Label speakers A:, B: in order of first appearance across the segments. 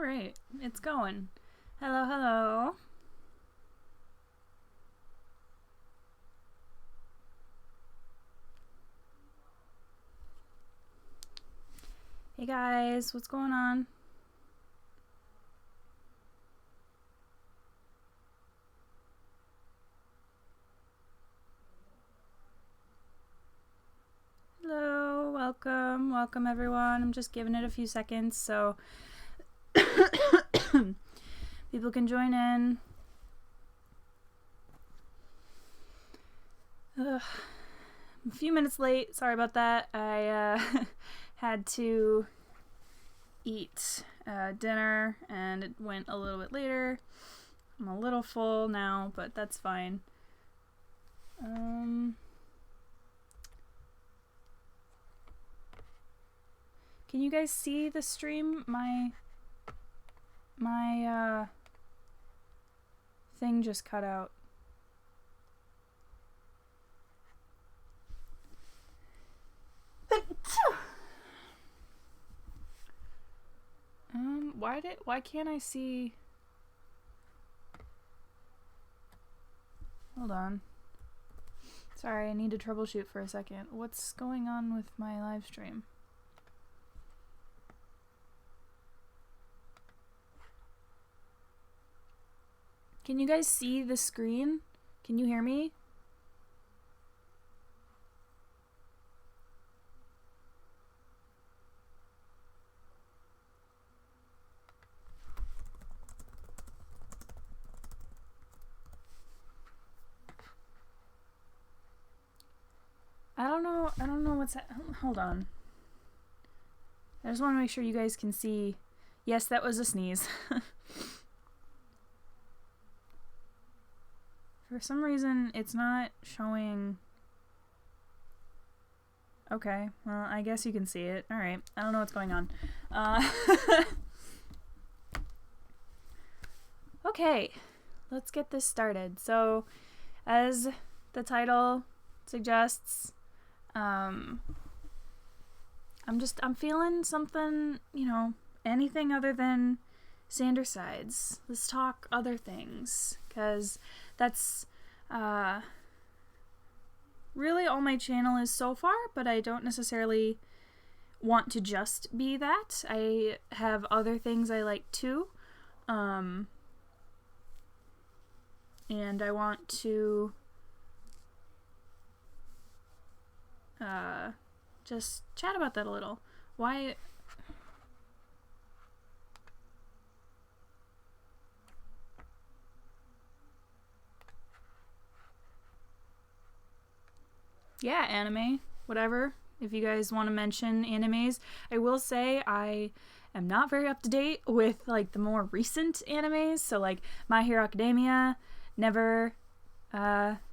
A: Alright, it's going. Hello, hello. Hey guys, what's going on? Hello, welcome everyone. I'm just giving it a few seconds so people can join in. Ugh. I'm a few minutes late, sorry about that. I had to eat dinner and it went a little bit later. I'm a little full now, but that's fine. Can you guys see the stream? My thing just cut out. Why can't I see? Hold on. Sorry, I need to troubleshoot for a second. What's going on with my live stream? Can you guys see the screen? Can you hear me? I don't know what's hold on. I just want to make sure you guys can see. Yes, that was a sneeze. For some reason, it's not showing. Okay, well, I guess you can see it. Alright, I don't know what's going on. Okay, let's get this started. So, as the title suggests, I'm feeling something, anything other than Sandersides. Let's talk other things, because that's really all my channel is so far, but I don't necessarily want to just be that. I have other things I like too, and I want to just chat about that a little. Why? Yeah, anime, whatever. If you guys want to mention animes, I will say I am not very up to date with like the more recent animes. So like My Hero Academia, never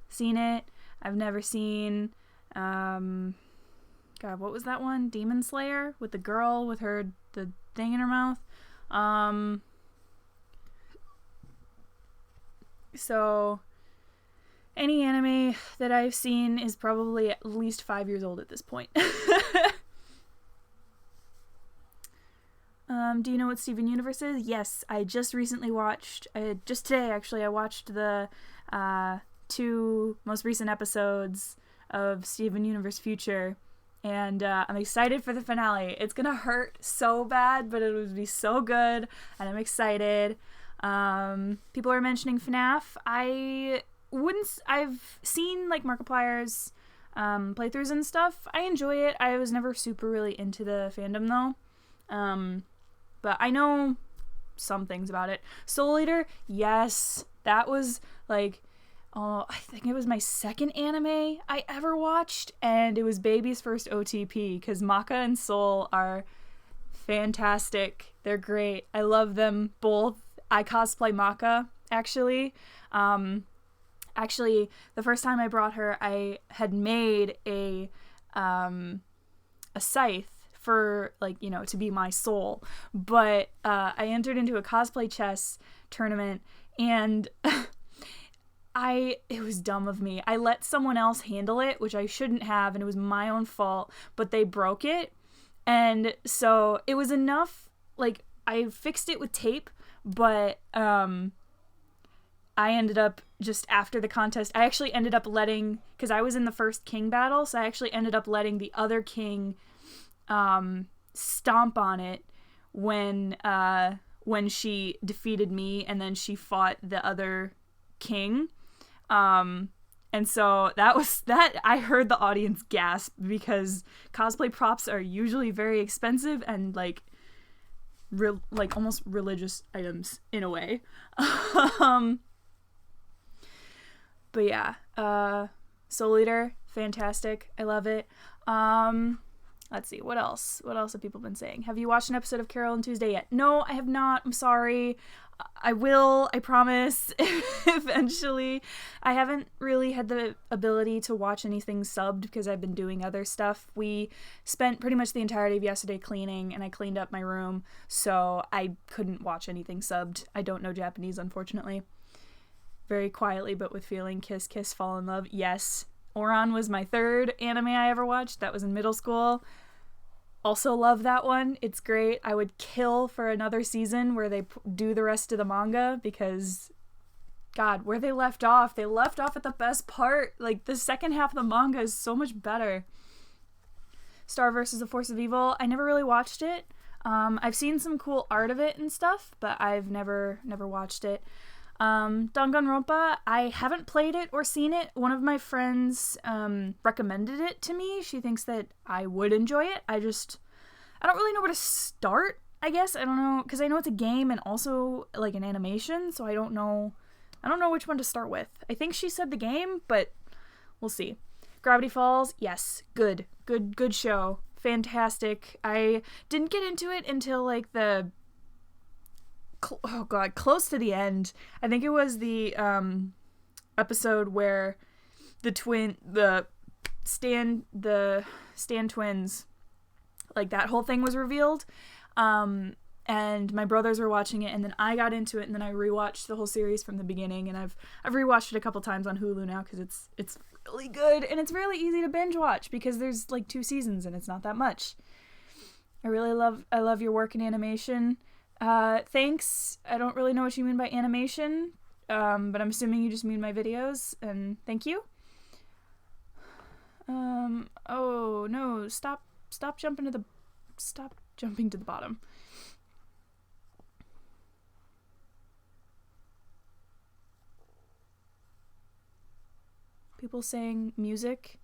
A: seen it. I've never seen God, what was that one? Demon Slayer with the girl with the thing in her mouth. So any anime that I've seen is probably at least 5 years old at this point. Do you know what Steven Universe is? Yes, I just recently watched, just today actually, I watched the 2 most recent episodes of Steven Universe Future, and I'm excited for the finale. It's gonna hurt so bad, but it would be so good, and I'm excited. People are mentioning FNAF. I've seen like Markiplier's playthroughs and stuff. I enjoy it. I was never super really into the fandom though. But I know some things about it. Soul Eater, yes, that was like, I think it was my second anime I ever watched, and it was Baby's first OTP, because Maka and Soul are fantastic. They're great. I love them both. I cosplay Maka, actually. Actually, the first time I brought her, I had made a scythe for, like, to be my soul. But I entered into a cosplay chess tournament, and it was dumb of me. I let someone else handle it, which I shouldn't have, and it was my own fault, but they broke it. And so it was enough, like, I fixed it with tape, but I ended up just after the contest, I actually ended up letting, because I was in the first king battle, so I actually ended up letting the other king stomp on it when she defeated me, and then she fought the other king. And so that I heard the audience gasp, because cosplay props are usually very expensive and like almost religious items in a way. But yeah, Soul Eater, fantastic. I love it. Let's see, what else? What else have people been saying? Have you watched an episode of Carol and Tuesday yet? No, I have not. I'm sorry. I will, I promise, eventually. I haven't really had the ability to watch anything subbed because I've been doing other stuff. We spent pretty much the entirety of yesterday cleaning, and I cleaned up my room, so I couldn't watch anything subbed. I don't know Japanese, unfortunately. Very quietly, but with feeling, Kiss Kiss Fall in Love. Yes. Ouran was my third anime I ever watched. That was in middle school. Also love that one. It's great. I would kill for another season where they do the rest of the manga, because God, where they left off at the best part. Like, the second half of the manga is so much better. Star vs. the Force of Evil. I never really watched it. I've seen some cool art of it and stuff, but I've never watched it. Danganronpa, I haven't played it or seen it. One of my friends recommended it to me. She thinks that I would enjoy it. I don't really know where to start, I guess. I don't know, because I know it's a game and also like an animation, so I don't know which one to start with. I think she said the game, but we'll see. Gravity Falls, yes, good show. Fantastic. I didn't get into it until like close to the end. I think it was the episode where the Stan twins, like that whole thing was revealed. And my brothers were watching it, and then I got into it, and then I rewatched the whole series from the beginning, and I've rewatched it a couple times on Hulu now, because it's really good, and it's really easy to binge watch because there's like 2 seasons and it's not that much. I love your work in animation. Thanks. I don't really know what you mean by animation, but I'm assuming you just mean my videos, and thank you. Oh no, stop jumping to the bottom. People saying music.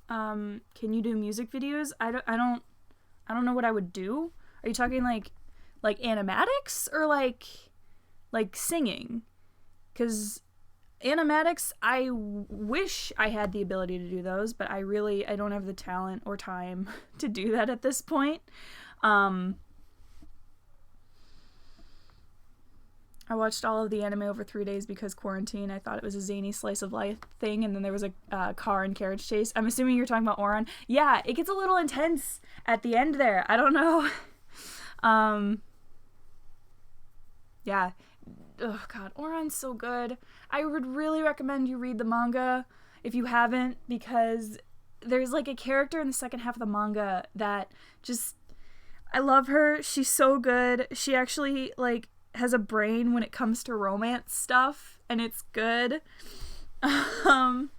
A: Can you do music videos? I don't know what I would do. Are you talking like animatics or like singing? Because animatics, I wish I had the ability to do those, but I don't have the talent or time to do that at this point. I watched all of the anime over 3 days because quarantine. I thought it was a zany slice of life thing, and then there was a car and carriage chase. I'm assuming you're talking about Ouran. Yeah, it gets a little intense at the end there. I don't know. Yeah. Oh god, Ouran's so good. I would really recommend you read the manga if you haven't, because there's like a character in the second half of the manga that just, I love her. She's so good. She actually like has a brain when it comes to romance stuff, and it's good. How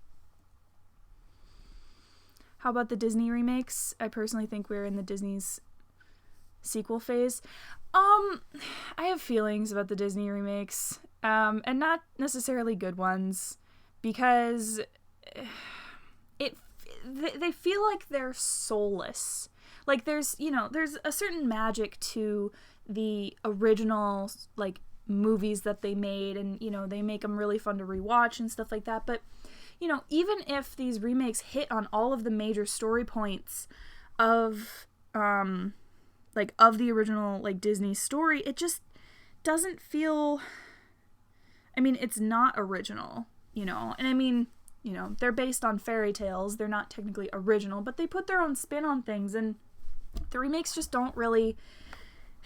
A: about the Disney remakes? I personally think we're in the Disney's sequel phase. I have feelings about the Disney remakes, and not necessarily good ones, because they feel like they're soulless. Like there's a certain magic to the original like movies that they made, and they make them really fun to rewatch and stuff like that, but even if these remakes hit on all of the major story points of the original like Disney story, it just doesn't feel, I mean, it's not original, and I mean, they're based on fairy tales, they're not technically original, but they put their own spin on things, and the remakes just don't really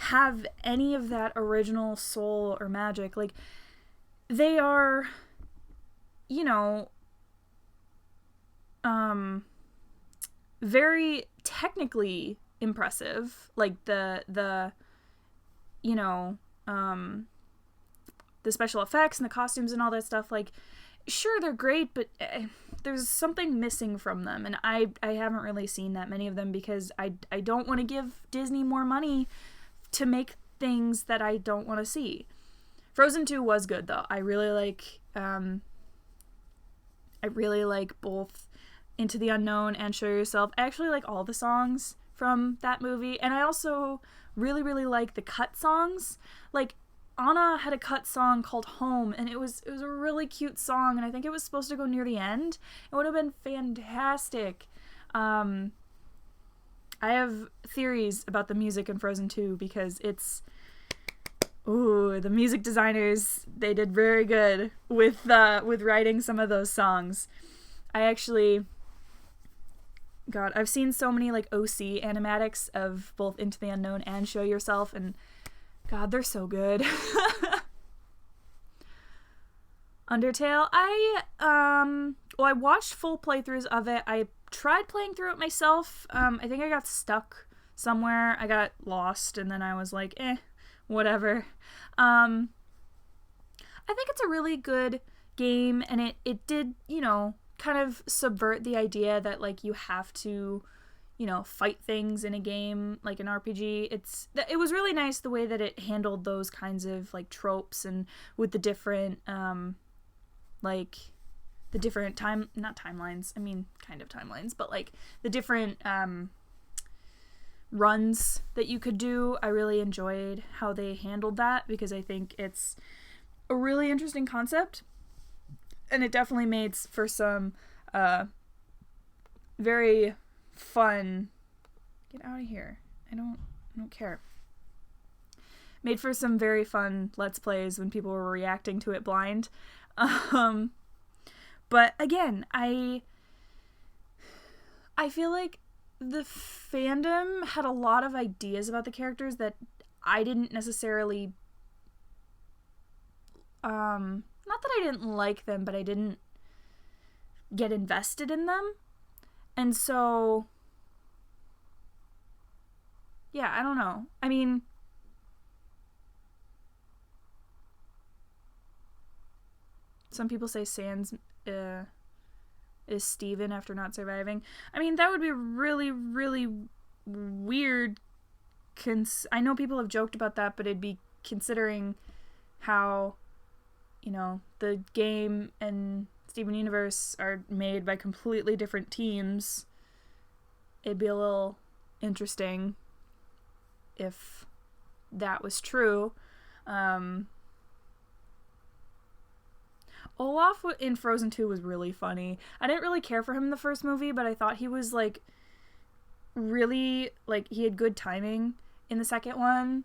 A: have any of that original soul or magic. Like, they are, very technically impressive. Like the you know, the special effects and the costumes and all that stuff, like, sure, they're great, but there's something missing from them, and I haven't really seen that many of them because I don't want to give Disney more money to make things that I don't want to see. Frozen 2 was good, though. I really like both Into the Unknown and Show Yourself. I actually like all the songs from that movie, and I also really, really like the cut songs. Like, Anna had a cut song called Home, and it was a really cute song, and I think it was supposed to go near the end. It would have been fantastic. I have theories about the music in Frozen 2 because it's... Ooh, the music designers, they did very good with writing some of those songs. I actually... God, I've seen so many, like, OC animatics of both Into the Unknown and Show Yourself, and God, they're so good. Undertale, I watched full playthroughs of it. I tried playing through it myself. I think I got stuck somewhere. I got lost, and then I was like, whatever. I think it's a really good game, and it did, kind of subvert the idea that, like, you have to, fight things in a game, like an RPG. It was really nice the way that it handled those kinds of, like, tropes, and with the different, the different not timelines, I mean, kind of timelines, but, like, the different, runs that you could do. I really enjoyed how they handled that because I think it's a really interesting concept, and it definitely made for some very fun... Get out of here. I don't care. Made for some very fun Let's Plays when people were reacting to it blind. But again, I feel like the fandom had a lot of ideas about the characters that I didn't necessarily... not that I didn't like them, but I didn't get invested in them. And so... yeah, I don't know. I mean... some people say Sans is Steven after not surviving. I mean, that would be really, really weird. I know people have joked about that, but it'd be considering how, the game and Steven Universe are made by completely different teams. It'd be a little interesting if that was true. Olaf in Frozen 2 was really funny. I didn't really care for him in the first movie, but I thought he was, like, really, like, he had good timing in the second one.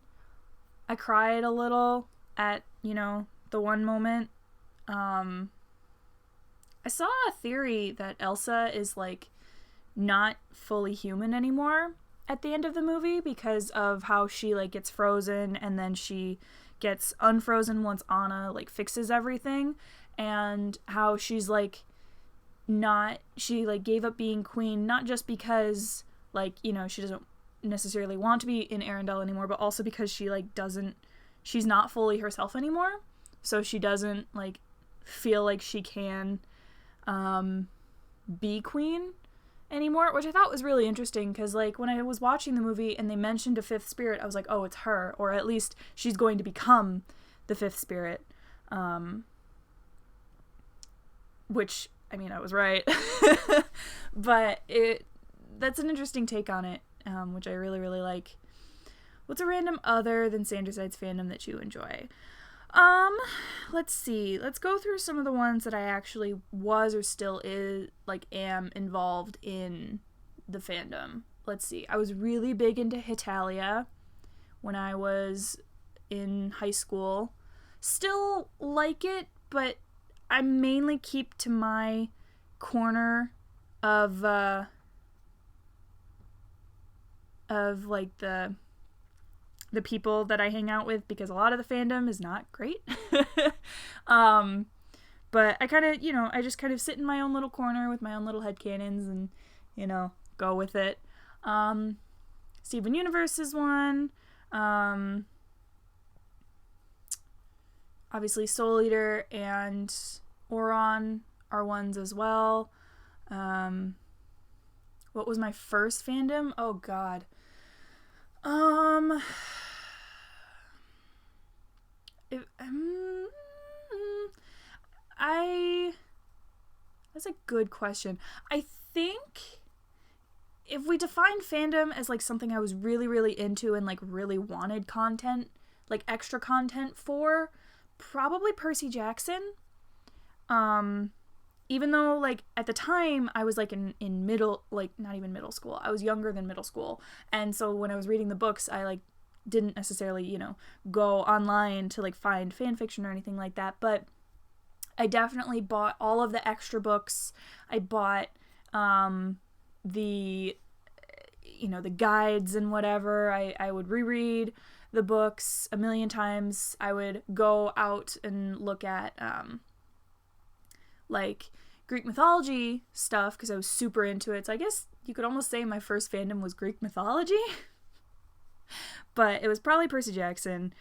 A: I cried a little at, the one moment. I saw a theory that Elsa is, like, not fully human anymore at the end of the movie because of how she, like, gets frozen and then she gets unfrozen once Anna, like, fixes everything. And how she's, like, she, like, gave up being queen, not just because, like, she doesn't necessarily want to be in Arendelle anymore, but also because she, like, she's not fully herself anymore, so she doesn't, like, feel like she can, be queen anymore, which I thought was really interesting, because, like, when I was watching the movie and they mentioned a fifth spirit, I was like, oh, it's her, or at least she's going to become the fifth spirit, which, I mean, I was right. But that's an interesting take on it, which I really, really like. What's a random other than Sanderside's fandom that you enjoy? Let's see. Let's go through some of the ones that I actually was or still am involved in the fandom. Let's see. I was really big into Hetalia when I was in high school. Still like it, but I mainly keep to my corner of like the people that I hang out with, because a lot of the fandom is not great. But I kind of, I just kind of sit in my own little corner with my own little headcanons and, go with it. Steven Universe is one. Obviously Soul Eater and Auron are ones as well. What was my first fandom? Oh god. That's a good question. I think if we define fandom as like something I was really, really into and like really wanted content, like extra content for, probably Percy Jackson. Even though like at the time I was like in middle, like not even middle school. I was younger than middle school. And so when I was reading the books, I like didn't necessarily, you know, go online to like find fan fiction or anything like that, but I definitely bought all of the extra books. I bought the guides and whatever. I would reread the books a million times. I would go out and look at like Greek mythology stuff because I was super into it. So I guess you could almost say my first fandom was Greek mythology. But it was probably Percy Jackson.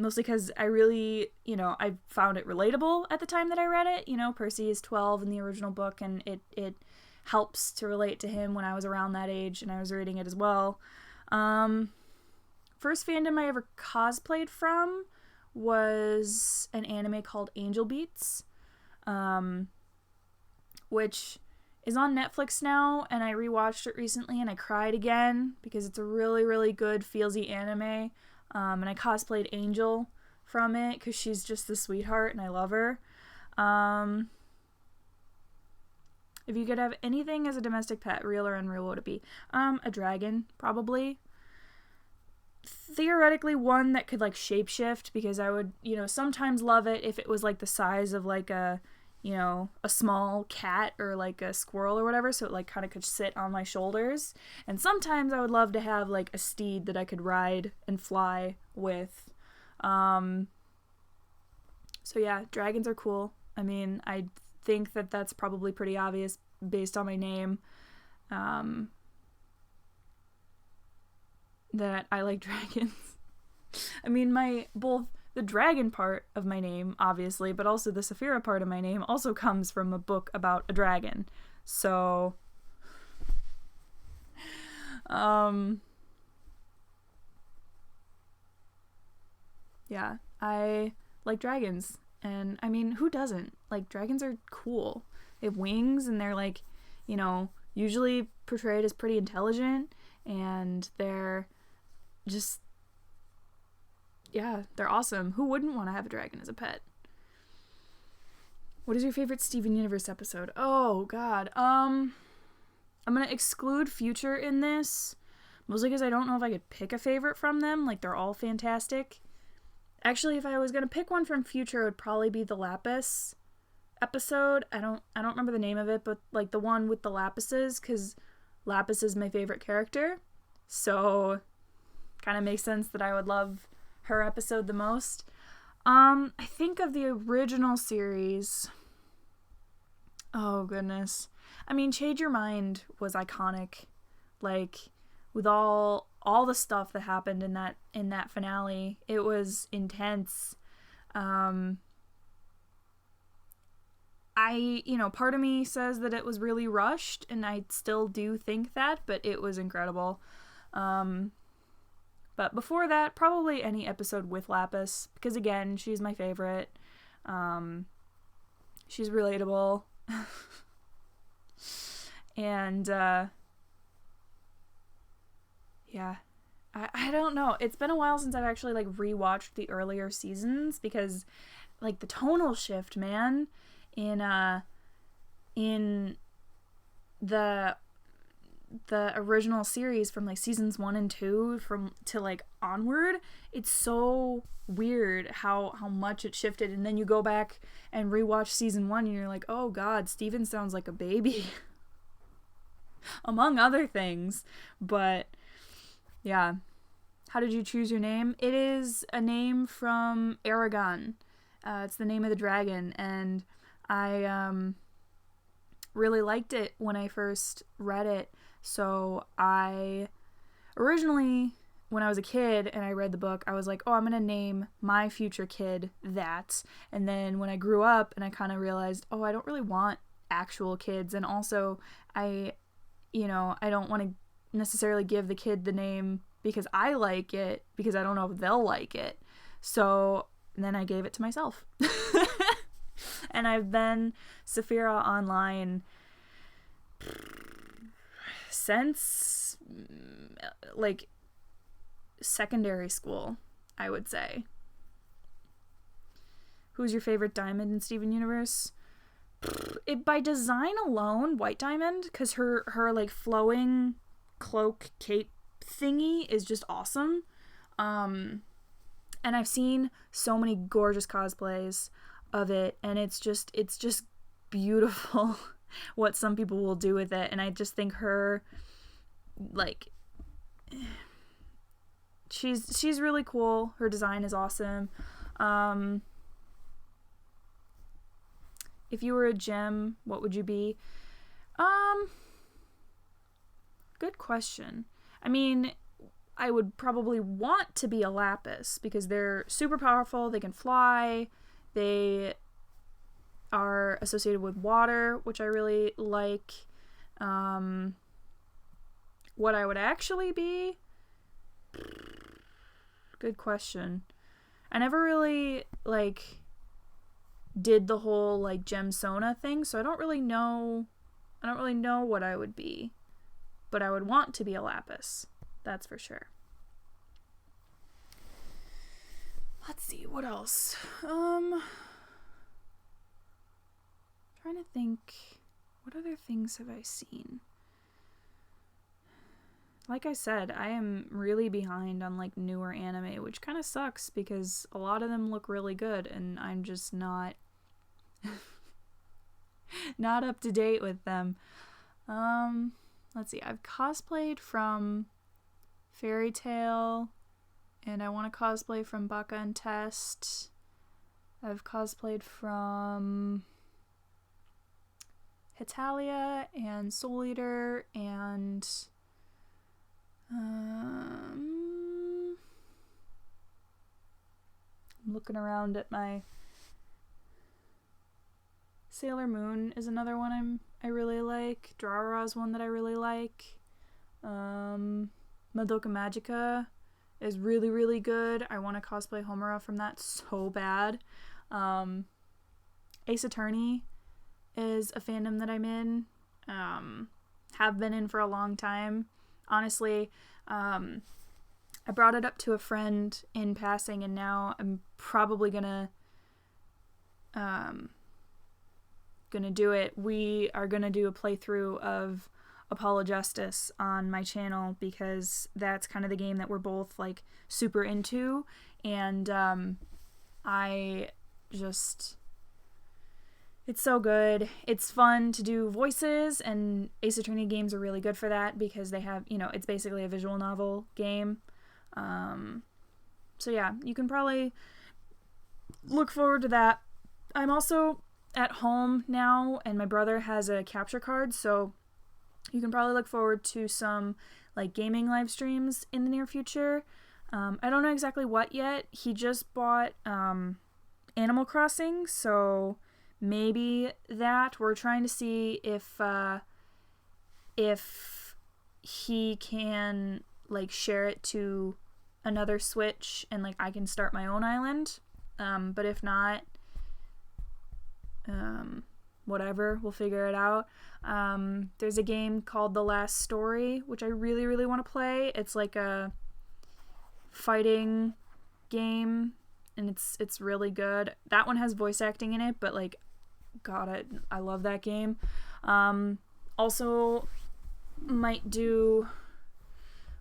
A: Mostly because I really, I found it relatable at the time that I read it. Percy is 12 in the original book, and it helps to relate to him when I was around that age, and I was reading it as well. First fandom I ever cosplayed from was an anime called Angel Beats, which is on Netflix now, and I rewatched it recently, and I cried again because it's a really, really good feelsy anime. And I cosplayed Angel from it because she's just the sweetheart and I love her. If you could have anything as a domestic pet, real or unreal, what would it be? A dragon, probably. Theoretically, one that could like shapeshift because I would, sometimes love it if it was like the size of like a small cat or like a squirrel or whatever, so it like kind of could sit on my shoulders. And sometimes I would love to have like a steed that I could ride and fly with. So yeah, dragons are cool. I mean, I think that that's probably pretty obvious based on my name, that I like dragons. I mean, both the dragon part of my name, obviously, but also the Saphira part of my name also comes from a book about a dragon. So, yeah, I like dragons. And, I mean, who doesn't? Like, dragons are cool. They have wings, and they're, like, usually portrayed as pretty intelligent, and they're just... yeah, they're awesome. Who wouldn't want to have a dragon as a pet? What is your favorite Steven Universe episode? Oh, God. I'm going to exclude Future in this, mostly because I don't know if I could pick a favorite from them. Like, they're all fantastic. Actually, if I was going to pick one from Future, it would probably be the Lapis episode. I don't remember the name of it, but, like, the one with the Lapises, because Lapis is my favorite character. So, kind of makes sense that I would love her episode the most. I think of the original series. Oh goodness. I mean, Change Your Mind was iconic. Like, with all the stuff that happened in that finale, it was intense. Part of me says that it was really rushed, and I still do think that, but it was incredible. But before that, probably any episode with Lapis, because again, she's my favorite. She's relatable. And, yeah. I don't know. It's been a while since I've actually, like, rewatched the earlier seasons, because, like, the tonal shift, man, in the original series from like seasons 1 and 2 to like onward, it's so weird how much it shifted. And then you go back and rewatch season 1 and you're like, oh god, Steven sounds like a baby. Among other things. But yeah. How did you choose your name? It is a name from Aragon. It's the name of the dragon, and I really liked it when I first read it. So I originally, when I was a kid and I read the book, I was like, oh, I'm going to name my future kid that. And then when I grew up and I kind of realized, oh, I don't really want actual kids. And also, I don't want to necessarily give the kid the name because I like it, because I don't know if they'll like it. So then I gave it to myself. And I've been Saphira online since like secondary school, I would say. Who's your favorite diamond in Steven Universe? By design alone, White Diamond, because her like flowing cloak cape thingy is just awesome. And I've seen so many gorgeous cosplays of it, and it's just beautiful what some people will do with it. And I just think her, like, she's really cool. Her design is awesome. If you were a gem, what would you be? Good question. I mean, I would probably want to be a lapis because they're super powerful. They can fly. They are associated with water, which I really like. What I would actually be? Good question. I never really, like, did the whole, like, gem Sona thing, so I don't really know what I would be. But I would want to be a lapis. That's for sure. Let's see, what else? Trying to think, what other things have I seen? Like I said, I am really behind on, like, newer anime, which kind of sucks because a lot of them look really good and I'm just not not up to date with them. Let's see, I've cosplayed from Fairy Tail, and I want to cosplay from Baka and Test. I've cosplayed from Hetalia and Soul Eater, and I'm looking around at my Sailor Moon is another one I really like. Durarara's one that I really like. Madoka Magica is really, really good. I want to cosplay Homura from that so bad. Ace Attorney is a fandom that I'm in. Have been in for a long time. Honestly, I brought it up to a friend in passing, and now I'm probably gonna do it. We are gonna do a playthrough of Apollo Justice on my channel because that's kind of the game that we're both, like, super into, and it's so good. It's fun to do voices, and Ace Attorney games are really good for that because they have, it's basically a visual novel game. So yeah, you can probably look forward to that. I'm also at home now, and my brother has a capture card, so you can probably look forward to some, like, gaming live streams in the near future. I don't know exactly what yet. He just bought Animal Crossing, so maybe that. We're trying to see if he can, like, share it to another Switch and, like, I can start my own island. But if not, whatever, we'll figure it out. There's a game called The Last Story, which I really, really want to play. It's like a fighting game, and it's really good. That one has voice acting in it, but, like, God, I love that game. Also might do,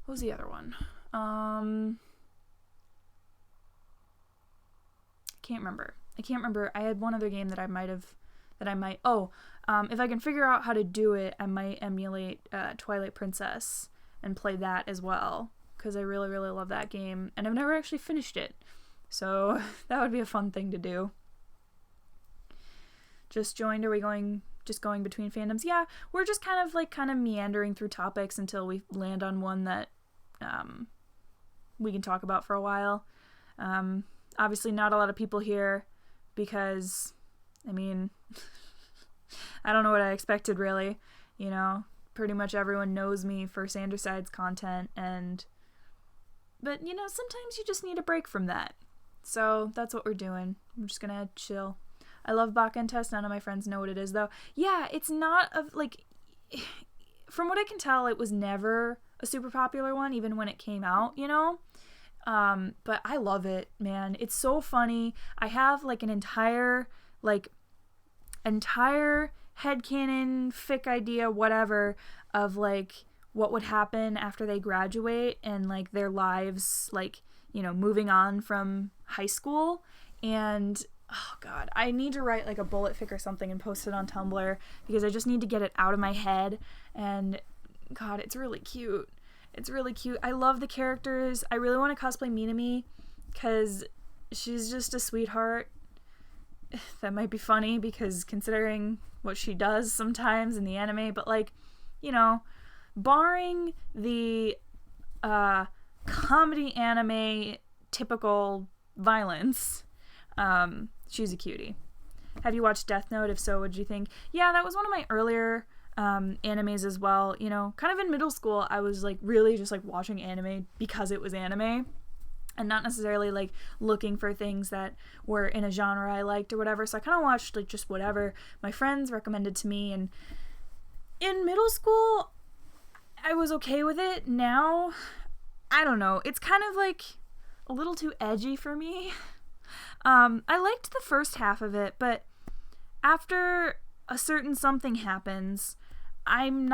A: what was the other one? I can't remember. I had one other game that I might, if I can figure out how to do it, I might emulate Twilight Princess and play that as well, because I really, really love that game, and I've never actually finished it, so that would be a fun thing to do. Just joined, are we going between fandoms? Yeah, we're just kind of meandering through topics until we land on one that we can talk about for a while. Obviously not a lot of people here because, I mean, I don't know what I expected really, you know, pretty much everyone knows me for Sanderside's content, but you know, sometimes you just need a break from that. So that's what we're doing. I'm just gonna chill. I love Bakken Test. None of my friends know what it is though. Yeah, it's not like, from what I can tell, it was never a super popular one, even when it came out, you know? But I love it, man. It's so funny. I have like an entire headcanon, fic idea, whatever, of like what would happen after they graduate and like their lives, like, you know, moving on from high school. And oh god, I need to write like a bullet fic or something and post it on Tumblr because I just need to get it out of my head. And god, it's really cute. It's really cute. I love the characters. I really want to cosplay Minami because she's just a sweetheart. That might be funny because considering what she does sometimes in the anime, but like, you know, barring the comedy anime typical violence, she's a cutie. Have you watched Death Note? If so, what did you think? Yeah, that was one of my earlier animes as well. You know, kind of in middle school, I was like really just like watching anime because it was anime and not necessarily like looking for things that were in a genre I liked or whatever. So I kind of watched like just whatever my friends recommended to me. And in middle school, I was okay with it. Now, I don't know. It's kind of like a little too edgy for me. I liked the first half of it, but after a certain something happens, I don't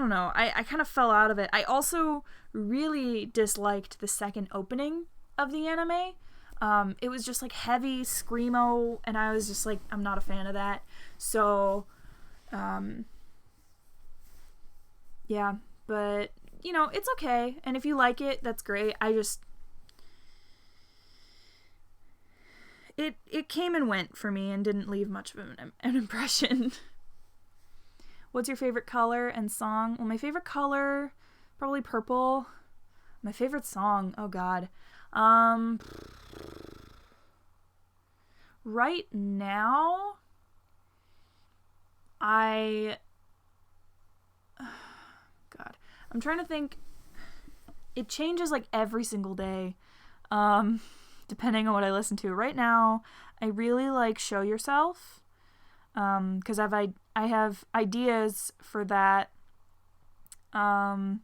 A: know, I kind of fell out of it. I also really disliked the second opening of the anime. It was just like heavy screamo, and I was just like, I'm not a fan of that. So, yeah, but, you know, it's okay, and if you like it, that's great. It came and went for me and didn't leave much of an impression. What's your favorite color and song? Well, my favorite color, probably purple. My favorite song, oh god. Right now, God, I'm trying to think. It changes like every single day, depending on what I listen to. Right now, I really like Show Yourself, because I have ideas for that, and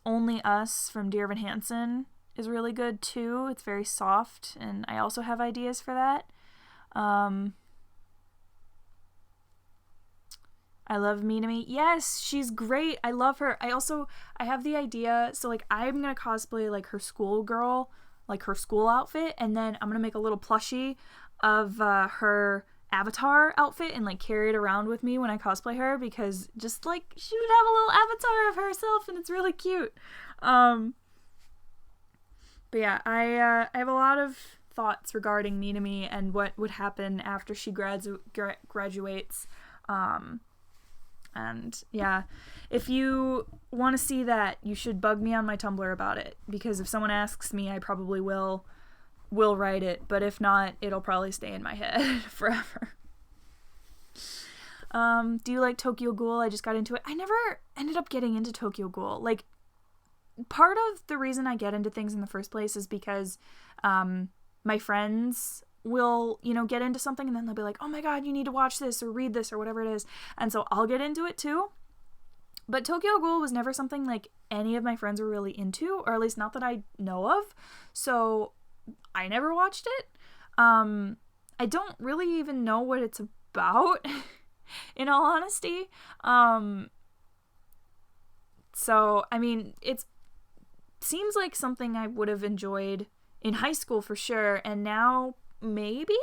A: Only Us from Dear Evan Hansen is really good too. It's very soft, and I also have ideas for that. I love Minami. Yes, she's great. I love her. I have the idea, so like I'm gonna cosplay like her schoolgirl, like her school outfit, and then I'm gonna make a little plushie of her avatar outfit and like carry it around with me when I cosplay her, because just like she would have a little avatar of herself and it's really cute. But yeah, I have a lot of thoughts regarding Minami and what would happen after she graduates. And yeah, if you want to see that, you should bug me on my Tumblr about it, because if someone asks me, I probably will write it, but if not, it'll probably stay in my head forever. Do you like Tokyo Ghoul? I just got into it. I never ended up getting into Tokyo Ghoul. Like, part of the reason I get into things in the first place is because my friends will, you know, get into something and then they'll be like, oh my god, you need to watch this or read this or whatever it is. And so I'll get into it too. But Tokyo Ghoul was never something like any of my friends were really into, or at least not that I know of. So I never watched it. I don't really even know what it's about, in all honesty. So, I mean, it seems like something I would have enjoyed in high school for sure, and now maybe?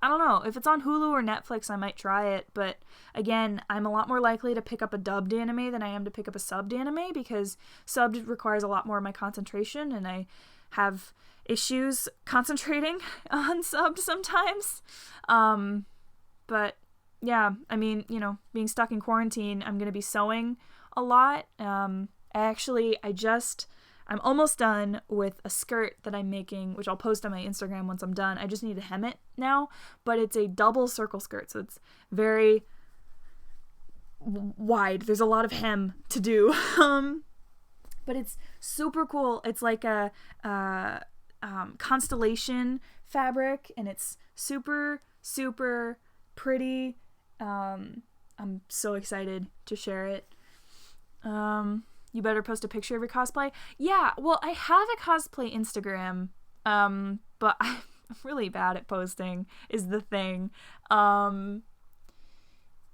A: I don't know. If it's on Hulu or Netflix, I might try it, but again, I'm a lot more likely to pick up a dubbed anime than I am to pick up a subbed anime, because subbed requires a lot more of my concentration, and I have issues concentrating on subbed sometimes. But yeah, I mean, being stuck in quarantine, I'm going to be sewing a lot. I'm almost done with a skirt that I'm making, which I'll post on my Instagram once I'm done. I just need to hem it now, but it's a double circle skirt, so it's very wide. There's a lot of hem to do. But it's super cool. It's like a constellation fabric, and it's super, super pretty. I'm so excited to share it. You better post a picture of your cosplay. Yeah, well, I have a cosplay Instagram, but I'm really bad at posting is the thing.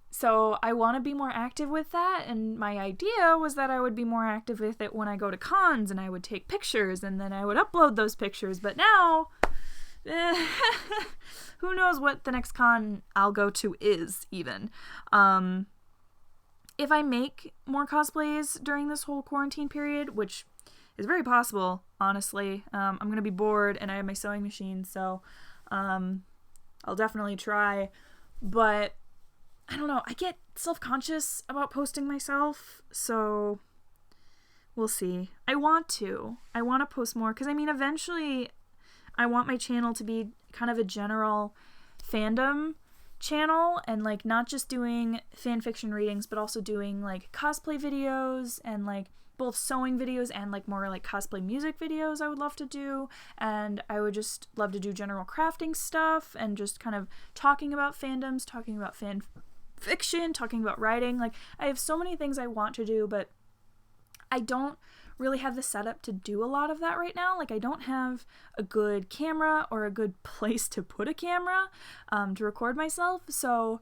A: So I want to be more active with that, and my idea was that I would be more active with it when I go to cons, and I would take pictures, and then I would upload those pictures, but now, who knows what the next con I'll go to is, even. If I make more cosplays during this whole quarantine period, which is very possible, honestly, I'm going to be bored, and I have my sewing machine, so I'll definitely try, but I don't know, I get self-conscious about posting myself, so we'll see. I want to post more, because I mean, eventually I want my channel to be kind of a general fandom channel, and like not just doing fan fiction readings, but also doing like cosplay videos, and like both sewing videos and like more like cosplay music videos I would love to do, and I would just love to do general crafting stuff, and just kind of talking about fandoms, talking about fan fiction, talking about writing. Like, I have so many things I want to do, but I don't really have the setup to do a lot of that right now. Like, I don't have a good camera or a good place to put a camera to record myself, so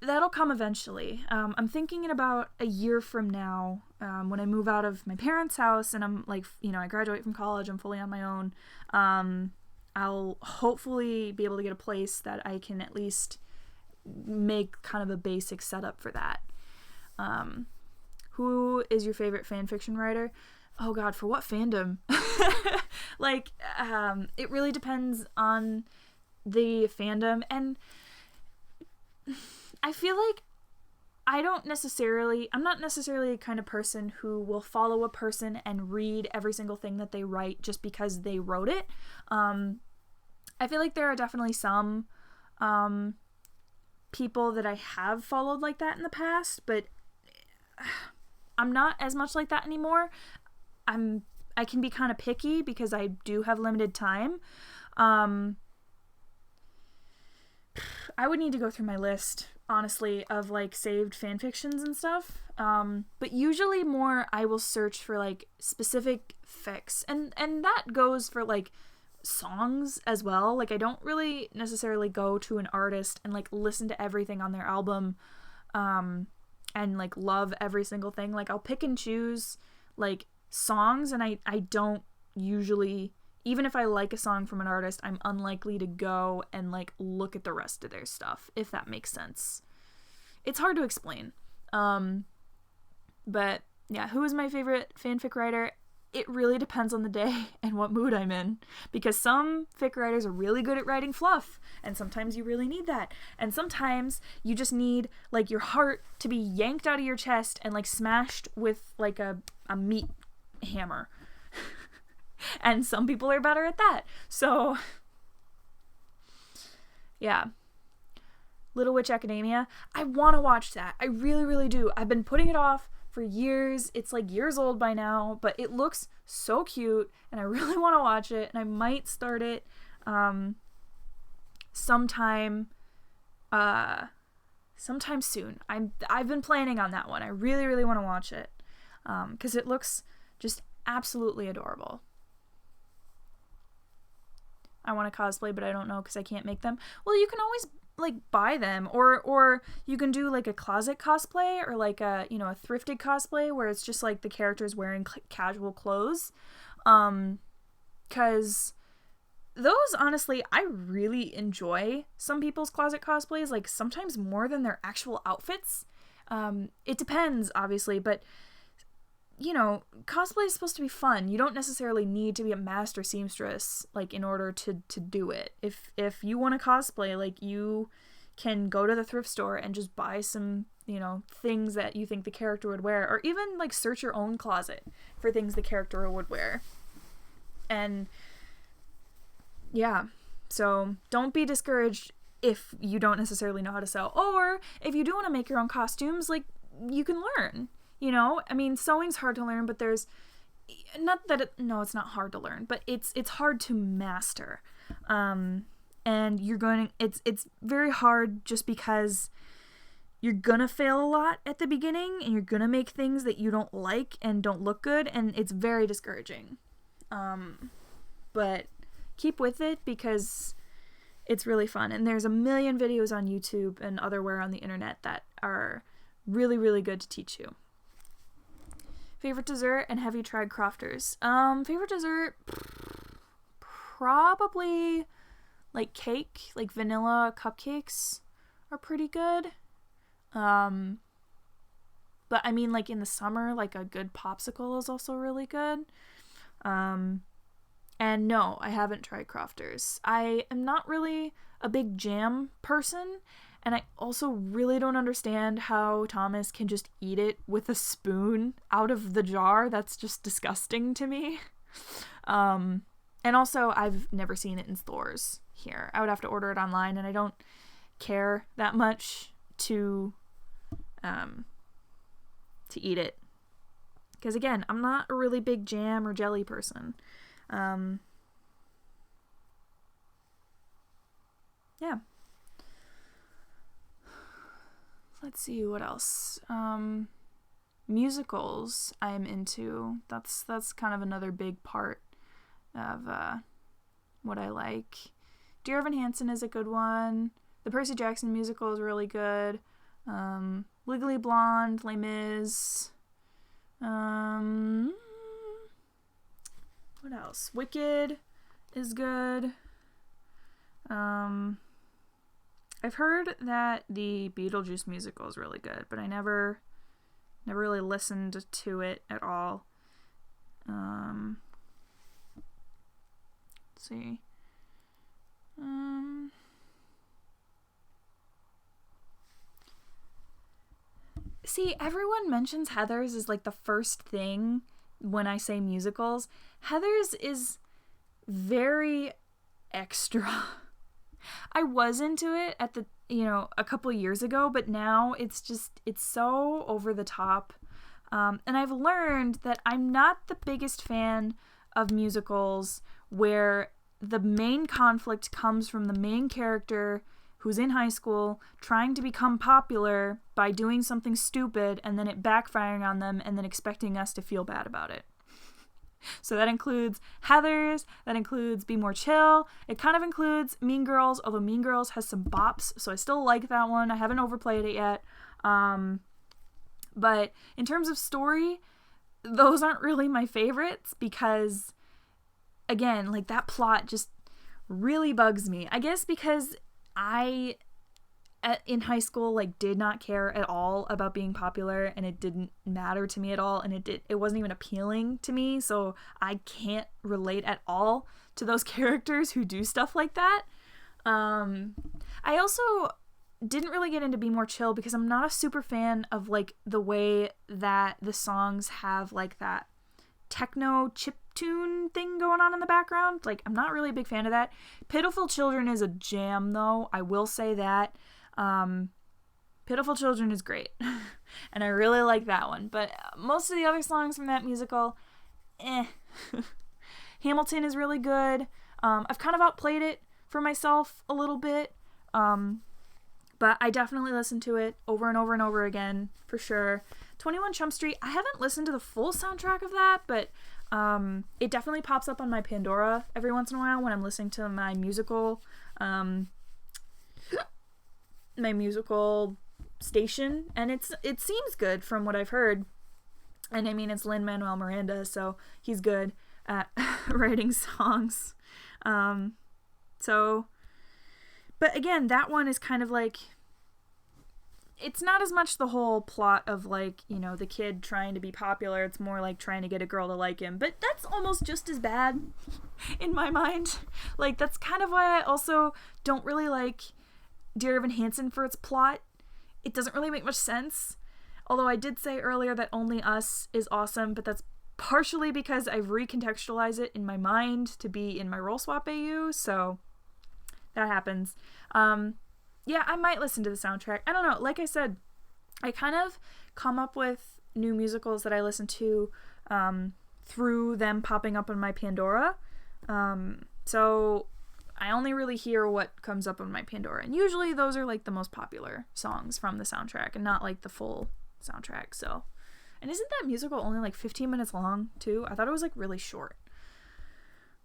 A: that'll come eventually. I'm thinking in about a year from now, when I move out of my parents' house and I'm like, I graduate from college, I'm fully on my own, I'll hopefully be able to get a place that I can at least make kind of a basic setup for that. Who is your favorite fan fiction writer? Oh god, for what fandom? Like, it really depends on the fandom, and I feel like I'm not necessarily the kind of person who will follow a person and read every single thing that they write just because they wrote it. I feel like there are definitely some people that I have followed like that in the past, but I'm not as much like that anymore. I can be kind of picky because I do have limited time. I would need to go through my list, honestly, of like saved fan fictions and stuff. But usually more I will search for like specific fics, and that goes for like songs as well. Like, I don't really necessarily go to an artist and like listen to everything on their album and like love every single thing. Like, I'll pick and choose like songs, and I don't usually, even if I like a song from an artist, I'm unlikely to go and like look at the rest of their stuff, if that makes sense. It's hard to explain. But yeah, who is my favorite fanfic writer? It really depends on the day and what mood I'm in, because some fic writers are really good at writing fluff, and sometimes you really need that, and sometimes you just need like your heart to be yanked out of your chest and like smashed with like a meat hammer. And some people are better at that. So yeah, Little Witch Academia, I want to watch that. I really, really do. I've been putting it off for years. It's like years old by now, but it looks so cute, and I really want to watch it, and I might start it sometime soon. I've been planning on that one. I really, really want to watch it because it looks just absolutely adorable. I want to cosplay, but I don't know because I can't make them. Well, you can always like buy them, or you can do like a closet cosplay, or like a a thrifted cosplay where it's just like the characters wearing casual clothes, because those, honestly, I really enjoy some people's closet cosplays, like sometimes more than their actual outfits. It depends, obviously, but cosplay is supposed to be fun. You don't necessarily need to be a master seamstress like in order to do it. If you want to cosplay, like, you can go to the thrift store and just buy some, things that you think the character would wear, or even like search your own closet for things the character would wear. And yeah, so don't be discouraged if you don't necessarily know how to sew, or if you do want to make your own costumes, like, you can learn, I mean, sewing's hard to learn, but there's not that it's not hard to learn, but it's hard to master. And it's very hard just because you're gonna fail a lot at the beginning, and you're gonna make things that you don't like and don't look good, and it's very discouraging. But keep with it, because it's really fun, and there's a million videos on YouTube and otherwhere on the internet that are really, really good to teach you. Favorite dessert, and have you tried Crofters? Favorite dessert, probably like cake, like vanilla cupcakes are pretty good. But I mean, like, in the summer, like, a good popsicle is also really good. And no, I haven't tried Crofters. I am not really a big jam person, and I also really don't understand how Thomas can just eat it with a spoon out of the jar. That's just disgusting to me. And also, I've never seen it in stores here. I would have to order it online, and I don't care that much to eat it. Because again, I'm not a really big jam or jelly person. Yeah. Let's see what else. Musicals I'm into. That's kind of another big part of what I like. Dear Evan Hansen is a good one. The Percy Jackson musical is really good. Legally Blonde, Les Mis. What else? Wicked is good. I've heard that the Beetlejuice musical is really good, but I never really listened to it at all. Let's see. See, everyone mentions Heathers as like the first thing when I say musicals. Heathers is very extra. I was into it at the, a couple years ago, but now it's so over the top. And I've learned that I'm not the biggest fan of musicals where the main conflict comes from the main character who's in high school trying to become popular by doing something stupid and then it backfiring on them and then expecting us to feel bad about it. So that includes Heathers, that includes Be More Chill, it kind of includes Mean Girls, although Mean Girls has some bops, so I still like that one. I haven't overplayed it yet. But in terms of story, those aren't really my favorites because, again, like, that plot just really bugs me. I guess because I, in high school, like, did not care at all about being popular, and it didn't matter to me at all, and it wasn't even appealing to me, so I can't relate at all to those characters who do stuff like that. I also didn't really get into Be More Chill because I'm not a super fan of, like, the way that the songs have, like, that techno chiptune thing going on in the background. Like, I'm not really a big fan of that. Pitiful Children is a jam, though. I will say that. Pitiful Children is great. And I really like that one. But most of the other songs from that musical, Hamilton is really good. I've kind of outplayed it for myself a little bit. But I definitely listen to it over and over and over again, for sure. 21 Jump Street, I haven't listened to the full soundtrack of that, but it definitely pops up on my Pandora every once in a while when I'm listening to my musical station, and it seems good from what I've heard. And I mean, it's Lin-Manuel Miranda, so he's good at writing songs. But again, that one is kind of like, it's not as much the whole plot of, like, the kid trying to be popular. It's more like trying to get a girl to like him. But that's almost just as bad in my mind. Like, that's kind of why I also don't really like Dear Evan Hansen for its plot. It doesn't really make much sense. Although I did say earlier that Only Us is awesome, but that's partially because I've recontextualized it in my mind to be in my Roll Swap AU, so that happens. Yeah, I might listen to the soundtrack. I don't know. Like I said, I kind of come up with new musicals that I listen to through them popping up on my Pandora. So I only really hear what comes up on my Pandora. And usually those are like the most popular songs from the soundtrack and not like the full soundtrack. So, and isn't that musical only like 15 minutes long too? I thought it was like really short.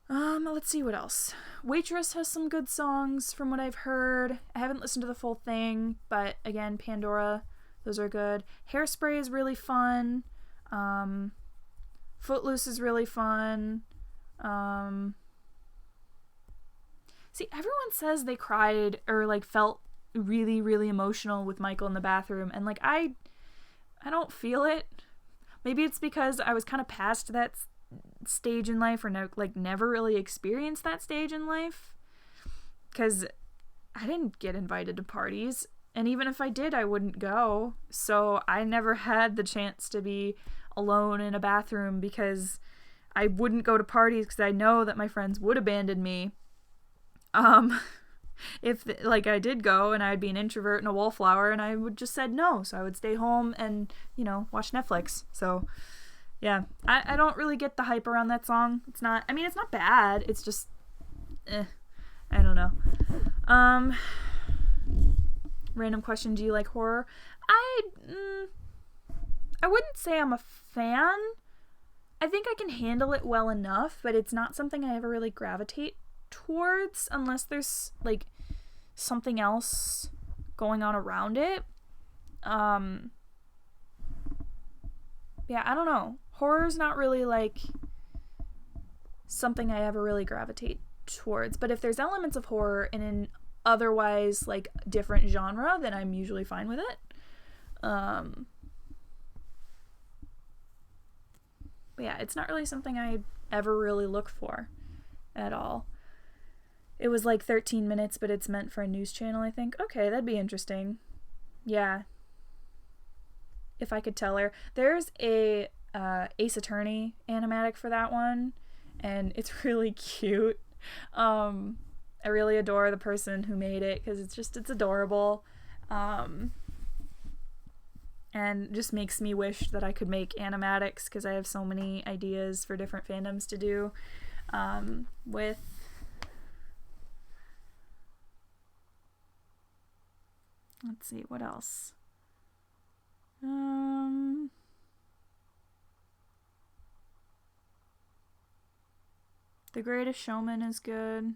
A: Let's see what else. Waitress has some good songs from what I've heard. I haven't listened to the full thing, but again, Pandora, those are good. Hairspray is really fun. Footloose is really fun. See, everyone says they cried or like felt really, really emotional with Michael in the bathroom, and like I don't feel it. Maybe it's because I was kind of past that stage in life, or never really experienced that stage in life, because I didn't get invited to parties, and even if I did, I wouldn't go. So I never had the chance to be alone in a bathroom, because I wouldn't go to parties because I know that my friends would abandon me. If I did go, and I'd be an introvert and a wallflower, and I would just said no, so I would stay home and, watch Netflix. So yeah, I don't really get the hype around that song. It's not bad, it's just I don't know. Random question, do you like horror? I wouldn't say I'm a fan. I think I can handle it well enough, but it's not something I ever really gravitate towards unless there's like something else going on around it. Yeah, I don't know. Horror's not really like something I ever really gravitate towards, but if there's elements of horror in an otherwise like different genre, then I'm usually fine with it. But yeah, it's not really something I ever really look for at all. It was like 13 minutes, but it's meant for a news channel, I think. Okay, that'd be interesting. Yeah. If I could tell her. There's a Ace Attorney animatic for that one, and it's really cute. I really adore the person who made it, because it's adorable. And just makes me wish that I could make animatics, because I have so many ideas for different fandoms to do with. Let's see, what else? The Greatest Showman is good. I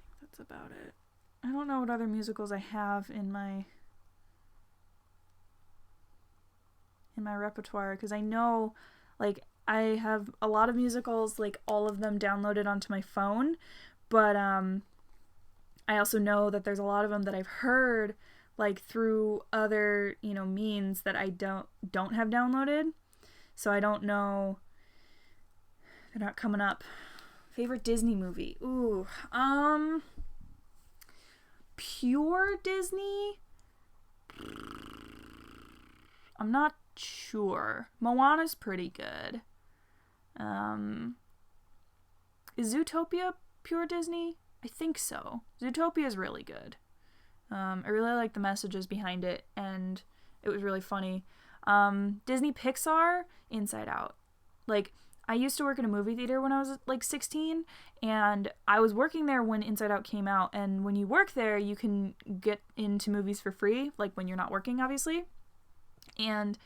A: think that's about it. I don't know what other musicals I have in my repertoire, because I know like I have a lot of musicals, like all of them downloaded onto my phone, but I also know that there's a lot of them that I've heard like through other, means that I don't have downloaded. So I don't know. They're not coming up. Favorite Disney movie? Ooh. Pure Disney? I'm not sure. Moana's pretty good. Is Zootopia pure Disney? I think so. Zootopia is really good. I really like the messages behind it, and it was really funny. Disney Pixar, Inside Out. Like, I used to work in a movie theater when I was like 16, and I was working there when Inside Out came out, and when you work there, you can get into movies for free, like when you're not working, obviously. And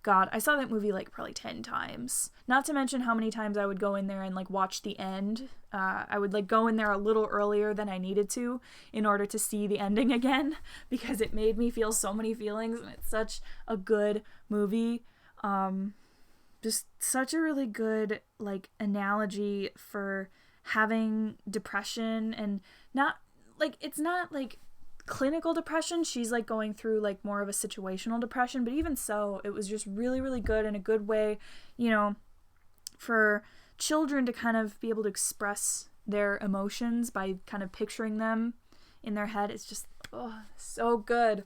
A: God, I saw that movie like probably 10 times. Not to mention how many times I would go in there and like watch the end. I would like go in there a little earlier than I needed to in order to see the ending again, because it made me feel so many feelings, and it's such a good movie. Just such a really good like analogy for having depression, and not like, it's not like clinical depression. She's like going through like more of a situational depression, but even so, it was just really, really good, in a good way, for children to kind of be able to express their emotions by kind of picturing them in their head. It's just so good.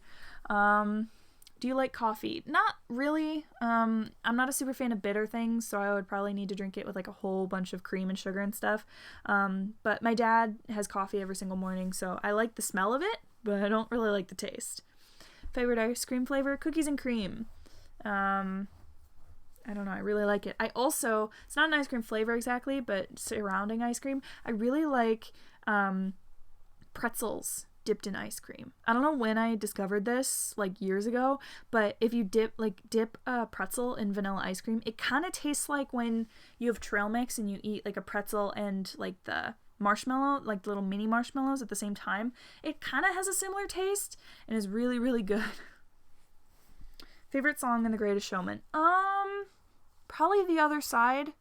A: Do you like coffee? Not really. I'm not a super fan of bitter things, so I would probably need to drink it with like a whole bunch of cream and sugar and stuff. But my dad has coffee every single morning, so I like the smell of it, but I don't really like the taste. Favorite ice cream flavor? Cookies and cream. I don't know, I really like it. I also, it's not an ice cream flavor exactly, but surrounding ice cream, I really like pretzels dipped in ice cream. I don't know when I discovered this, like years ago, but if you dip a pretzel in vanilla ice cream, it kind of tastes like when you have trail mix and you eat like a pretzel and like the marshmallow, like the little mini marshmallows at the same time. It kind of has a similar taste and is really, really good. Favorite song in The Greatest Showman? Probably The Other Side.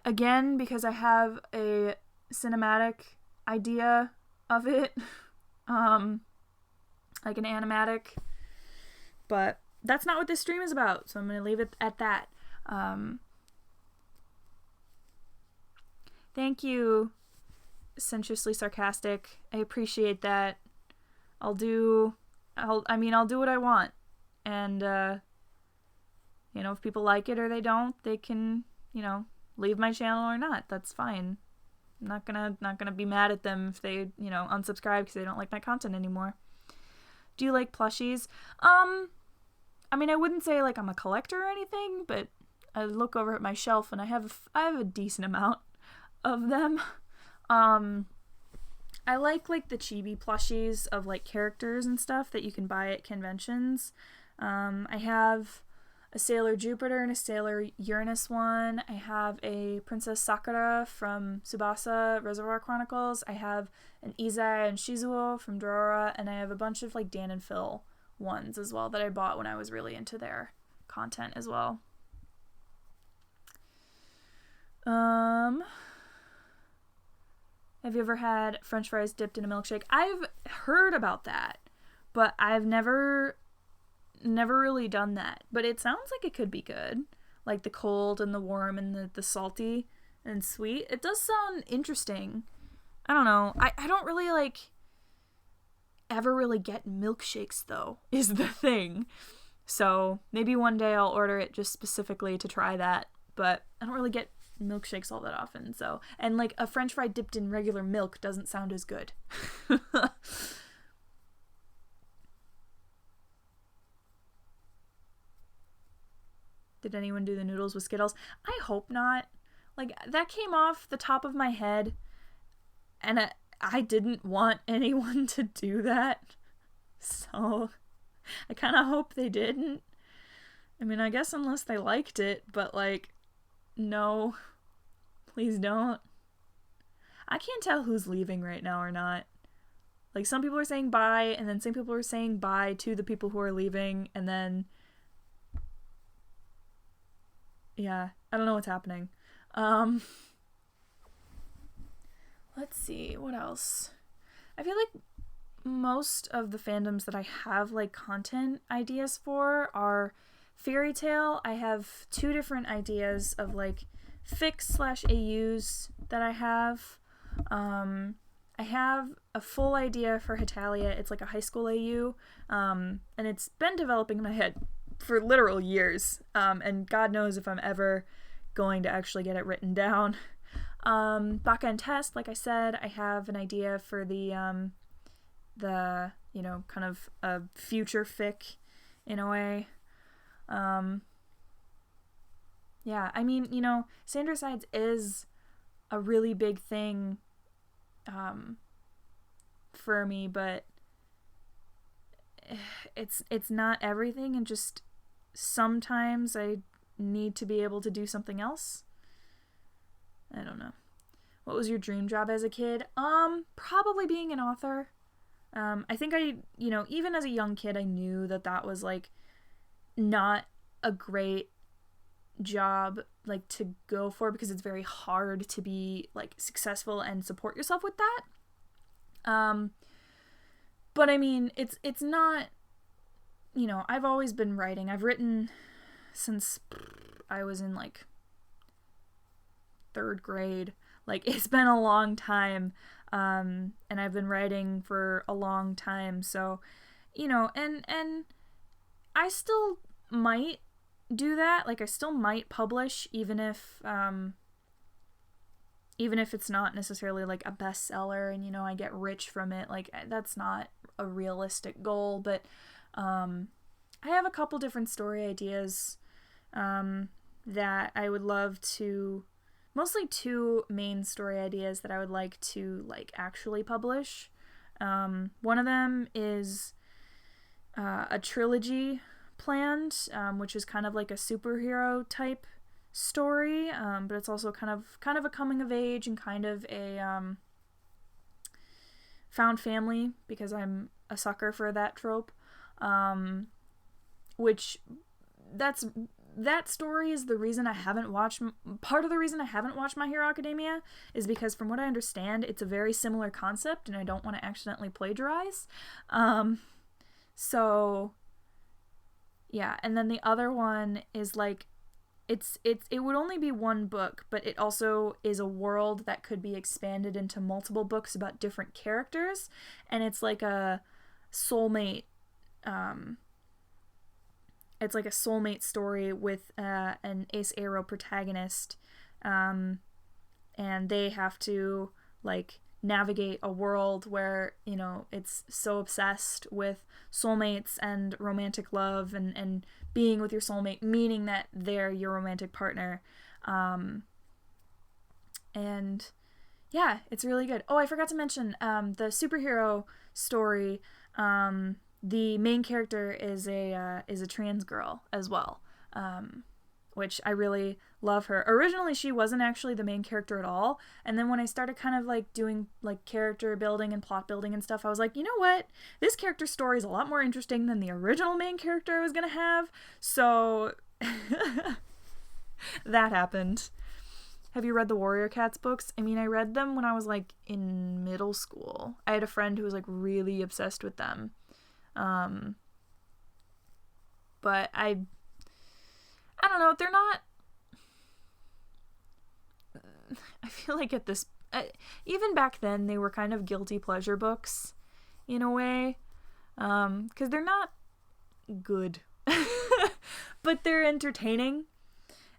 A: Again, because I have a cinematic idea of it, like an animatic, but that's not what this stream is about, so I'm gonna leave it at that. Thank you, sensuously sarcastic. I appreciate that. I'll do what I want, and if people like it or they don't, they can, leave my channel or not. That's fine. I'm not gonna be mad at them if they, unsubscribe because they don't like my content anymore. Do you like plushies? I wouldn't say like I'm a collector or anything, but I look over at my shelf and I have a decent amount of them. I like the chibi plushies of like characters and stuff that you can buy at conventions. I have a Sailor Jupiter and a Sailor Uranus one. I have a Princess Sakura from Tsubasa Reservoir Chronicles. I have an Izai and Shizuo from Dorora, and I have a bunch of like Dan and Phil ones as well that I bought when I was really into their content as well. Have you ever had French fries dipped in a milkshake? I've heard about that, but I've never really done that. But it sounds like it could be good. Like the cold and the warm and the salty and sweet. It does sound interesting. I don't know. I don't really ever really get milkshakes though, is the thing. So maybe one day I'll order it just specifically to try that. But I don't really get milkshakes all that often, so, and like a French fry dipped in regular milk doesn't sound as good. Did anyone do the noodles with Skittles? I hope not. Like, that came off the top of my head, and I didn't want anyone to do that, so I kind of hope they didn't. I guess unless they liked it, but like, no, please don't. I can't tell who's leaving right now or not. Like, some people are saying bye, and then some people are saying bye to the people who are leaving, and then, yeah, I don't know what's happening. Let's see, what else? I feel like most of the fandoms that I have, like, content ideas for are Fairy Tail. I have 2 different ideas of, like, fics/AUs that I have. I have a full idea for Hetalia. It's like a high school AU, and it's been developing in my head for literal years, and God knows if I'm ever going to actually get it written down. Baka and Test, like I said, I have an idea for the kind of a future fic in a way. Yeah, Sandersides is a really big thing for me, but it's not everything, and just sometimes I need to be able to do something else. I don't know. What was your dream job as a kid? Probably being an author. I think even as a young kid, I knew that was like not a great job like to go for, because it's very hard to be like successful and support yourself with that. But it's not, I've always been writing. I've written since I was in like 3rd grade. Like, it's been a long time. And I've been writing for a long time, so, you know, and I still might do that. Like, I still might publish, even if it's not necessarily like a bestseller and, you know, I get rich from it. Like, that's not a realistic goal, but I have a couple different story ideas that I would love to, mostly two main story ideas that I would like to, like, actually publish. One of them is a trilogy planned, which is kind of like a superhero type story, but it's also kind of a coming of age and kind of a found family, because I'm a sucker for that trope. Which that story is the reason I haven't watched, part of the reason I haven't watched My Hero Academia is because, from what I understand, it's a very similar concept and I don't want to accidentally plagiarize. So yeah, and then the other one is like, it would only be one book, but it also is a world that could be expanded into multiple books about different characters, and it's like a soulmate, it's like a soulmate story with an Ace Arrow protagonist, and they have to, like, navigate a world where, you know, it's so obsessed with soulmates and romantic love and being with your soulmate, meaning that they're your romantic partner. And yeah, it's really good. Oh, I forgot to mention the superhero story. The main character is a trans girl as well, which I really love her. Originally, she wasn't actually the main character at all, and then when I started kind of like doing like character building and plot building and stuff, I was like, you know what? This character story is a lot more interesting than the original main character I was gonna have, so that happened. Have you read the Warrior Cats books? I mean, I read them when I was like in middle school. I had a friend who was like really obsessed with them. But I don't know, they're not, I feel like at this, even back then, they were kind of guilty pleasure books, in a way, because they're not good, but they're entertaining,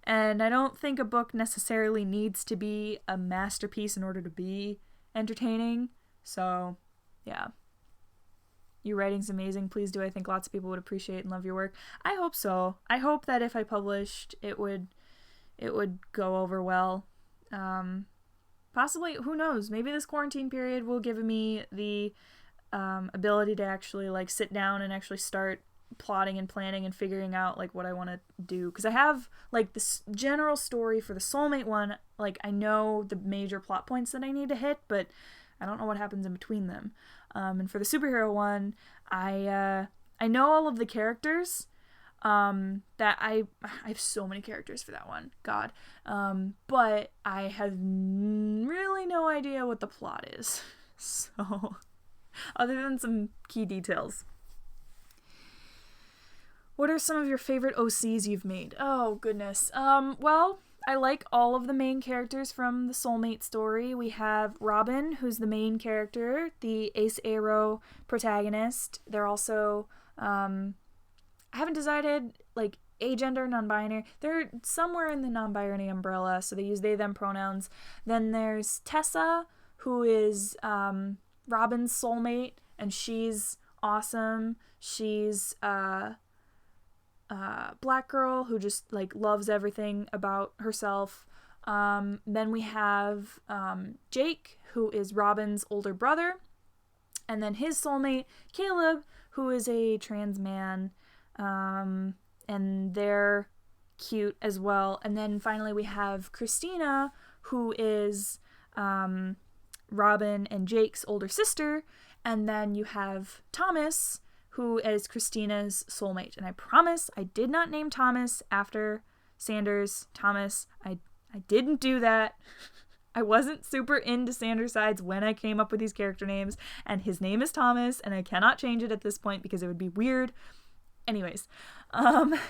A: and I don't think a book necessarily needs to be a masterpiece in order to be entertaining, so, yeah. Your writing's amazing. Please do. I think lots of people would appreciate and love your work. I hope so. I hope that if I published, it would go over well. Possibly, who knows? Maybe this quarantine period will give me the ability to actually like sit down and actually start plotting and planning and figuring out like what I want to do. Because I have like this general story for the soulmate one. Like, I know the major plot points that I need to hit, but I don't know what happens in between them. And for the superhero one, I know all of the characters. That I have so many characters for that one. God. But I have really no idea what the plot is. So, other than some key details. What are some of your favorite OCs you've made? Oh, goodness. Well, I like all of the main characters from the soulmate story. We have Robin, who's the main character, the Ace Arrow protagonist. They're also, I haven't decided, like, agender, non-binary. They're somewhere in the non-binary umbrella, so they use they, them pronouns. Then there's Tessa, who is Robin's soulmate, and she's awesome. She's black girl who just like loves everything about herself. Then we have Jake, who is Robin's older brother, and then his soulmate Caleb, who is a trans man, and they're cute as well. And then finally we have Christina, who is Robin and Jake's older sister, and then you have Thomas, who is Christina's soulmate. And I promise I did not name Thomas after Sanders Thomas. I didn't do that. I wasn't super into Sanders sides when I came up with these character names, and his name is Thomas, and I cannot change it at this point because it would be weird. Anyways, yeah,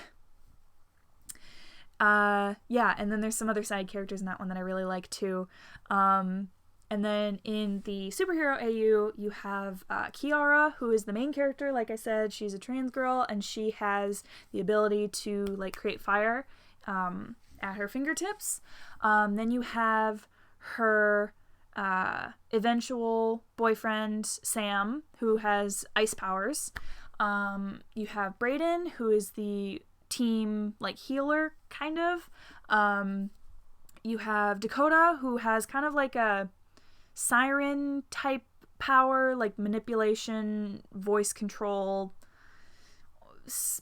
A: and then there's some other side characters in that one that I really like too. And And then in the superhero AU, you have Kiara, who is the main character. Like I said, she's a trans girl, and she has the ability to like create fire at her fingertips. Then you have her eventual boyfriend, Sam, who has ice powers. You have Brayden, who is the team like healer, kind of. You have Dakota, who has kind of like a siren type power, like manipulation, voice control,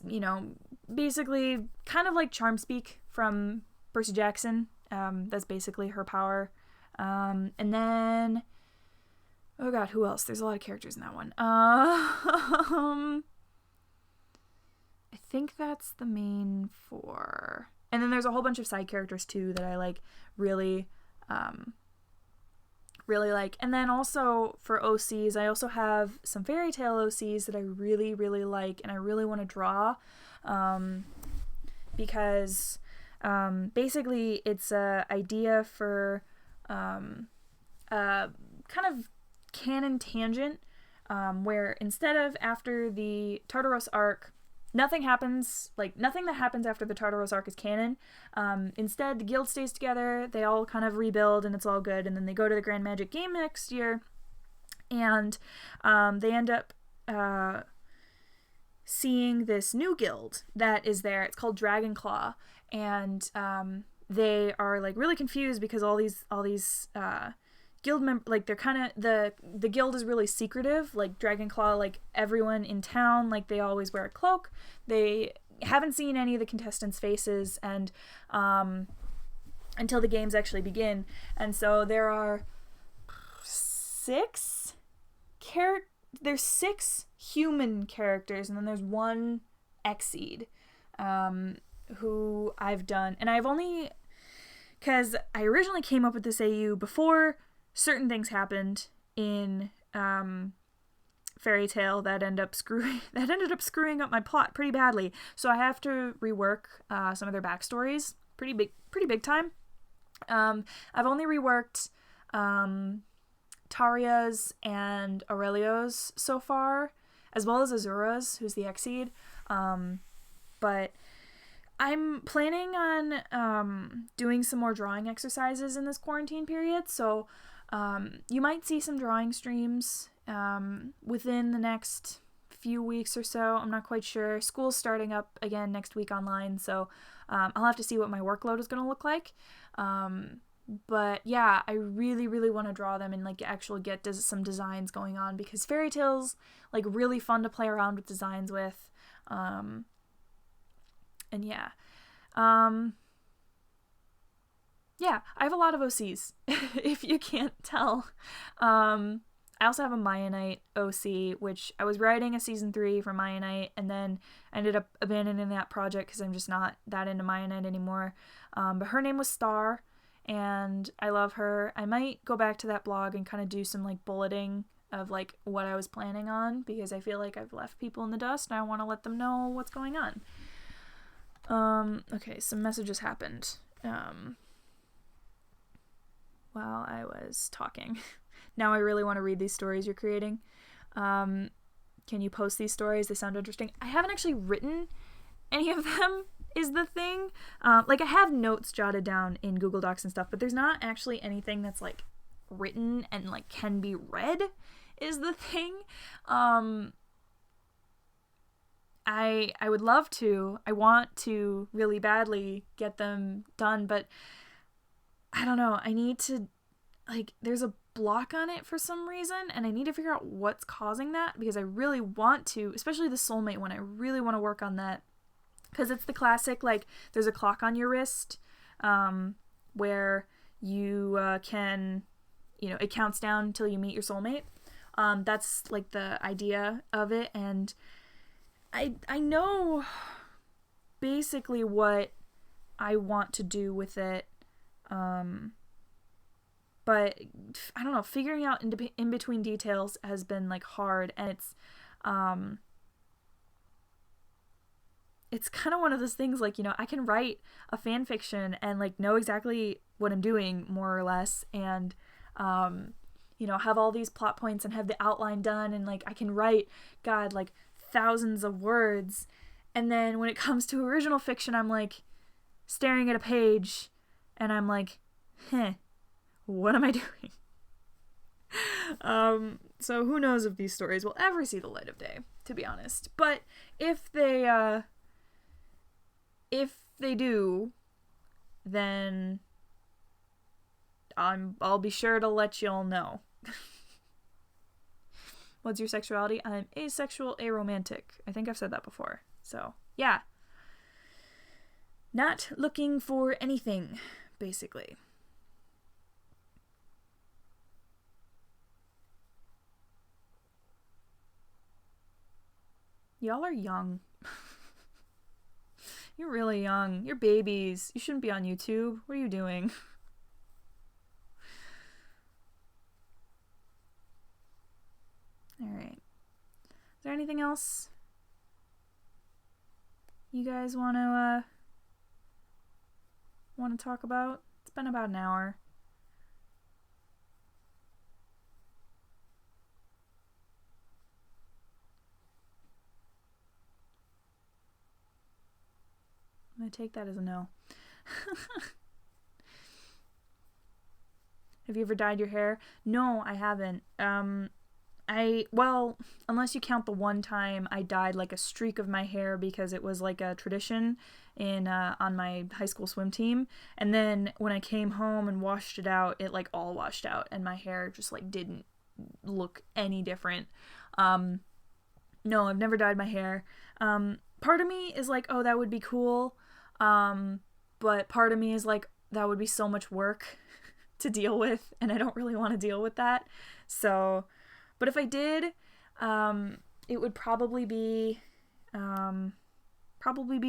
A: you know, basically kind of like charm speak from Percy Jackson. That's basically her power. And then, oh god, who else? There's a lot of characters in that one. I think that's the main four. And then there's a whole bunch of side characters too that I like really like. And then also for OCs, I also have some fairy tale OCs that I really, really like and I really want to draw. Because basically it's a idea for a kind of canon tangent where instead of after the Tartaros arc, nothing that happens after the Tartaros arc is canon. Instead, the guild stays together, they all kind of rebuild, and it's all good, and then they go to the Grand Magic Game next year, and they end up seeing this new guild that is there. It's called Dragonclaw, and they are like really confused because all these guild members, like they're kind of the guild is really secretive. Like Dragonclaw, like everyone in town, like they always wear a cloak. They haven't seen any of the contestants' faces and until the games actually begin. And so there are there's 6 human characters, and then there's 1 Exceed who I've done, and I've only, because I originally came up with this AU before certain things happened in Fairy Tail that ended up screwing up my plot pretty badly. So I have to rework some of their backstories pretty big time. I've only reworked Taria's and Aurelio's so far, as well as Azura's, who's the Exceed. But I'm planning on doing some more drawing exercises in this quarantine period, so you might see some drawing streams within the next few weeks or so. I'm not quite sure. School's starting up again next week online, so I'll have to see what my workload is going to look like. But yeah, I really, really want to draw them and like actually get some designs going on, because Fairy Tail's like really fun to play around with designs with. And yeah. Yeah, I have a lot of OCs, if you can't tell. I also have a Maya Knight OC, which I was writing a season 3 for Maya Knight, and then I ended up abandoning that project because I'm just not that into Maya Knight anymore. But her name was Star, and I love her. I might go back to that blog and kind of do some like bulleting of like what I was planning on, because I feel like I've left people in the dust and I want to let them know what's going on. Okay, some messages happened while I was talking. Now I really want to read these stories you're creating. Can you post these stories? They sound interesting. I haven't actually written any of them, is the thing. Like I have notes jotted down in Google Docs and stuff, but there's not actually anything that's like written and like can be read, is the thing. I would love to. I want to really badly get them done, but I don't know. I need to, like, there's a block on it for some reason, and I need to figure out what's causing that, because I really want to, especially the soulmate one, I really want to work on that, because it's the classic, like, there's a clock on your wrist, where you can, you know, it counts down until you meet your soulmate. That's, like, the idea of it, and I know basically what I want to do with it, but I don't know, figuring out in between details has been like hard, and it's kind of one of those things, like, you know, I can write a fan fiction and like know exactly what I'm doing more or less, and have all these plot points and have the outline done, and like I can write, God, like thousands of words. And then when it comes to original fiction, I'm like staring at a page and I'm like, what am I doing? So who knows if these stories will ever see the light of day, to be honest. But if they do, then I'll be sure to let y'all know. What's your sexuality? I'm asexual, aromantic. I think I've said that before. So, yeah. Not looking for anything, basically. Y'all are young. You're really young. You're babies. You shouldn't be on YouTube. What are you doing? Alright. Is there anything else you guys want to talk about? It's been about an hour. I'm going to take that as a no. Have you ever dyed your hair? No, I haven't. Well, unless you count the one time I dyed like a streak of my hair because it was like a tradition on my high school swim team. And then when I came home and washed it out, it like all washed out and my hair just like didn't look any different. No, I've never dyed my hair. Part of me is like, oh, that would be cool. But part of me is like, that would be so much work to deal with, and I don't really want to deal with that. So, but if I did, it would probably be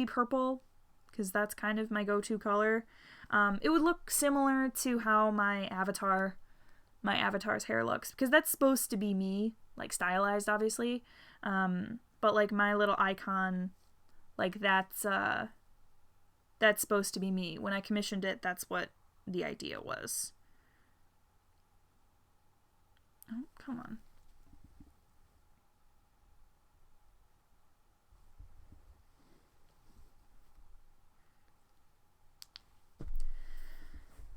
A: purple, because that's kind of my go-to color. It would look similar to how my avatar's hair looks, because that's supposed to be me, like stylized, obviously. But like my little icon, like that's supposed to be me. When I commissioned it, that's what the idea was. Oh, come on.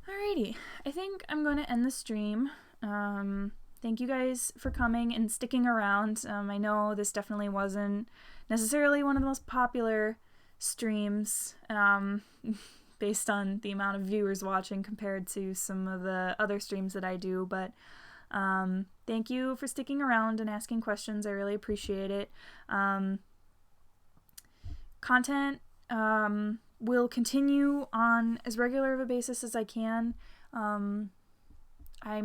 A: Alrighty, I think I'm going to end the stream. Thank you guys for coming and sticking around. I know this definitely wasn't necessarily one of the most popular streams, based on the amount of viewers watching compared to some of the other streams that I do, but thank you for sticking around and asking questions. I really appreciate it. Content will continue on as regular of a basis as I can. I'm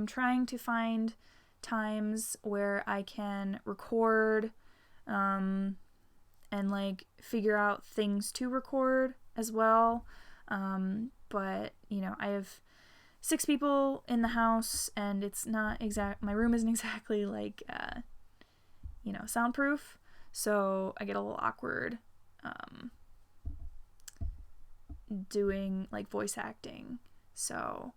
A: trying to find times where I can record and like figure out things to record as well. But I have 6 people in the house, and it's not my room isn't exactly like soundproof, so I get a little awkward doing like voice acting. So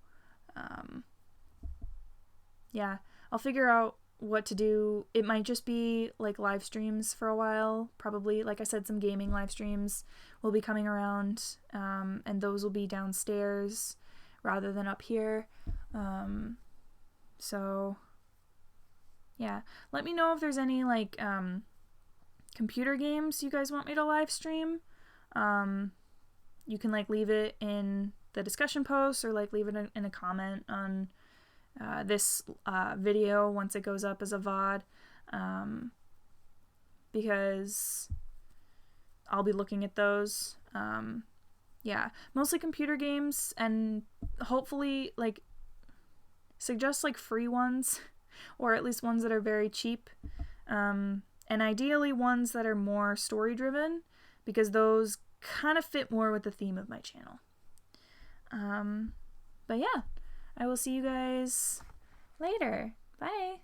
A: yeah, I'll figure out what to do. It might just be like live streams for a while, probably. Like I said, some gaming live streams will be coming around, and those will be downstairs rather than up here. So yeah, let me know if there's any like computer games you guys want me to live stream. You can like leave it in the discussion post, or like leave it in a comment on this video once it goes up as a VOD, because I'll be looking at those. Yeah, mostly computer games, and hopefully like suggest like free ones, or at least ones that are very cheap, and ideally ones that are more story driven, because those kind of fit more with the theme of my channel. But yeah, I will see you guys later. Bye.